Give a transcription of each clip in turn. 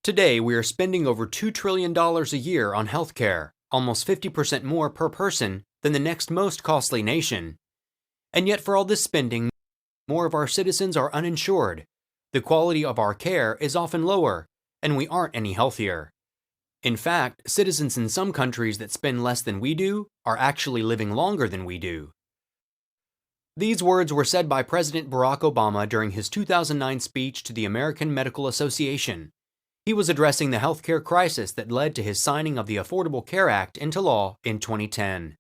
Today, we are spending over $2 trillion a year on healthcare, almost 50% more per person than the next most costly nation. And yet, for all this spending, more of our citizens are uninsured. The quality of our care is often lower, and we aren't any healthier. In fact, citizens in some countries that spend less than we do are actually living longer than we do. These words were said by President Barack Obama during his 2009 speech to the American Medical Association. He was addressing the healthcare crisis that led to his signing of the Affordable Care Act into law in 2010.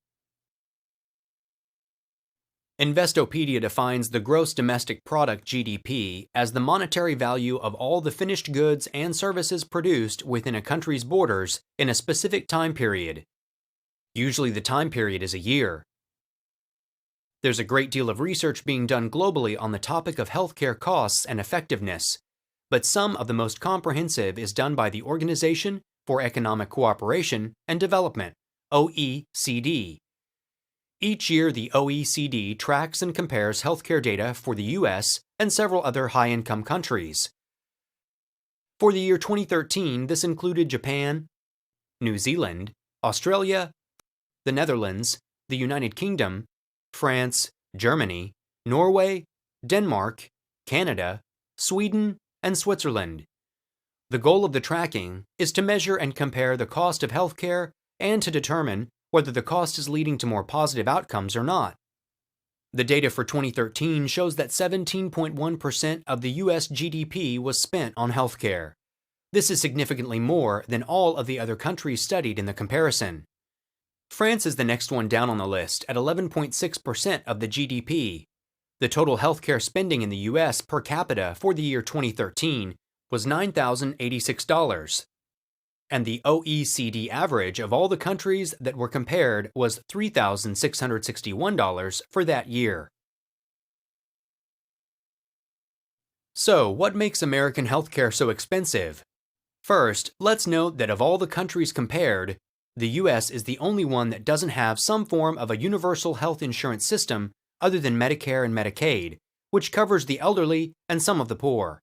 Investopedia defines the gross domestic product (GDP) as the monetary value of all the finished goods and services produced within a country's borders in a specific time period. Usually the time period is a year. There's a great deal of research being done globally on the topic of healthcare costs and effectiveness, but some of the most comprehensive is done by the Organization for Economic Cooperation and Development, OECD. Each year, the OECD tracks and compares healthcare data for the US and several other high-income countries. For the year 2013, this included Japan, New Zealand, Australia, the Netherlands, the United Kingdom, France, Germany, Norway, Denmark, Canada, Sweden, and Switzerland. The goal of the tracking is to measure and compare the cost of healthcare and to determine whether the cost is leading to more positive outcomes or not. The data for 2013 shows that 17.1% of the US GDP was spent on healthcare. This is significantly more than all of the other countries studied in the comparison. France is the next one down on the list at 11.6% of the GDP. The total healthcare spending in the US per capita for the year 2013 was $9,086. And the OECD average of all the countries that were compared was $3,661 for that year. So, what makes American healthcare so expensive? First, let's note that of all the countries compared, the US is the only one that doesn't have some form of a universal health insurance system other than Medicare and Medicaid, which covers the elderly and some of the poor.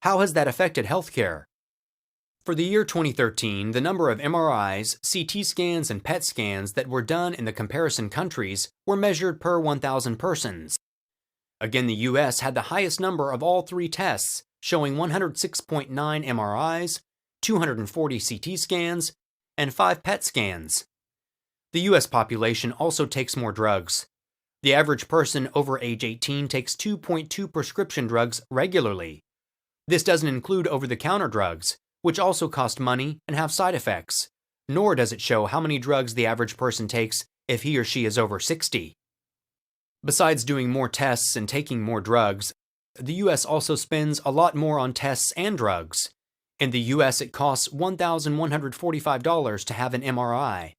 How has that affected healthcare? For the year 2013, the number of MRIs, CT scans, and PET scans that were done in the comparison countries were measured per 1,000 persons. Again, the US had the highest number of all three tests, showing 106.9 MRIs, 240 CT scans, and 5 PET scans. The US population also takes more drugs. The average person over age 18 takes 2.2 prescription drugs regularly. This doesn't include over-the-counter drugs, which also cost money and have side effects, nor does it show how many drugs the average person takes if he or she is over 60. Besides doing more tests and taking more drugs, the US also spends a lot more on tests and drugs. In the US, it costs $1,145 to have an MRI.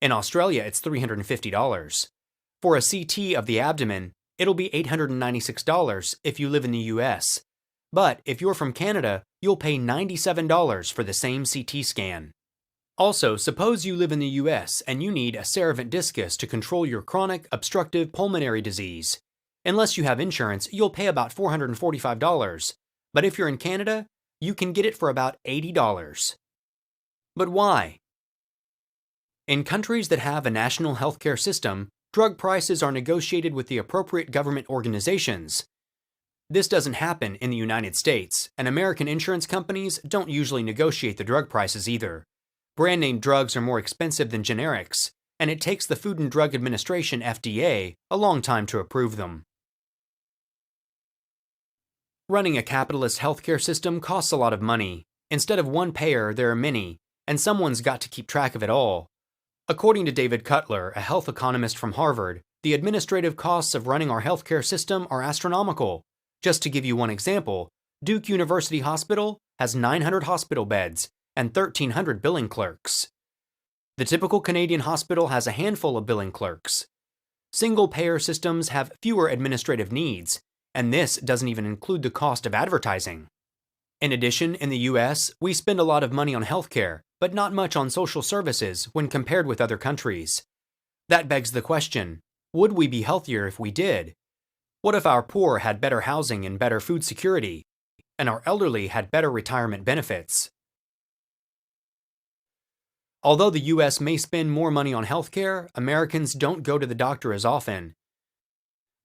In Australia, it's $350. For a CT of the abdomen, it'll be $896 if you live in the US. But if you're from Canada, you'll pay $97 for the same CT scan. Also, suppose you live in the US and you need a Ceravent discus to control your chronic obstructive pulmonary disease. Unless you have insurance, you'll pay about $445. But if you're in Canada, you can get it for about $80. But why? In countries that have a national healthcare system, drug prices are negotiated with the appropriate government organizations. This doesn't happen in the United States, and American insurance companies don't usually negotiate the drug prices either. Brand-name drugs are more expensive than generics, and it takes the Food and Drug Administration (FDA) a long time to approve them. Running a capitalist healthcare system costs a lot of money. Instead of one payer, there are many, and someone's got to keep track of it all. According to David Cutler, a health economist from Harvard, the administrative costs of running our healthcare system are astronomical. Just to give you one example, Duke University Hospital has 900 hospital beds and 1,300 billing clerks. The typical Canadian hospital has a handful of billing clerks. Single-payer systems have fewer administrative needs, and this doesn't even include the cost of advertising. In addition, in the US, we spend a lot of money on healthcare, but not much on social services when compared with other countries. That begs the question, would we be healthier if we did? What if our poor had better housing and better food security, and our elderly had better retirement benefits? Although the US may spend more money on healthcare, Americans don't go to the doctor as often.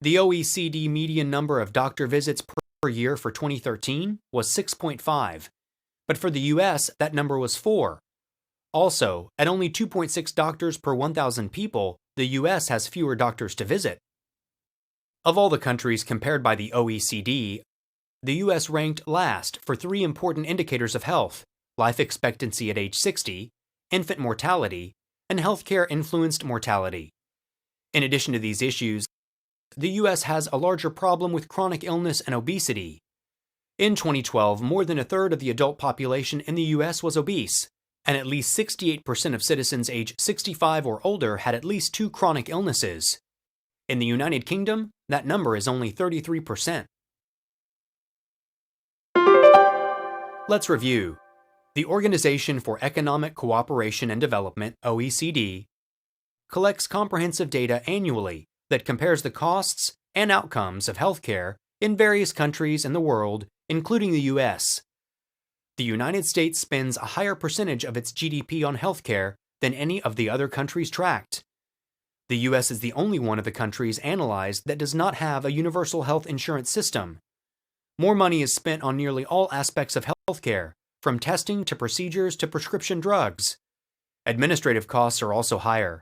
The OECD median number of doctor visits per year for 2013 was 6.5, but for the US, that number was 4. Also, at only 2.6 doctors per 1,000 people, the US has fewer doctors to visit. Of all the countries compared by the OECD, the US ranked last for 3 important indicators of health: life expectancy at age 60, infant mortality, and healthcare-influenced mortality. In addition to these issues, the US has a larger problem with chronic illness and obesity. In 2012, more than a third of the adult population in the US was obese, and at least 68% of citizens age 65 or older had at least 2 chronic illnesses. In the United Kingdom, that number is only 33%. Let's review. The Organization for Economic Cooperation and Development, OECD, collects comprehensive data annually that compares the costs and outcomes of healthcare in various countries in the world, including the US. The United States spends a higher percentage of its GDP on healthcare than any of the other countries tracked. The US is the only one of the countries analyzed that does not have a universal health insurance system. More money is spent on nearly all aspects of healthcare, from testing to procedures to prescription drugs. Administrative costs are also higher.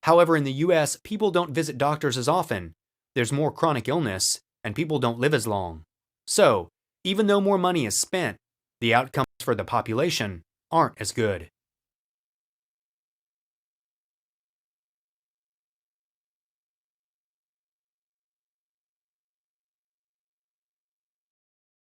However, in the US, people don't visit doctors as often, there's more chronic illness, and people don't live as long. So, even though more money is spent, the outcomes for the population aren't as good.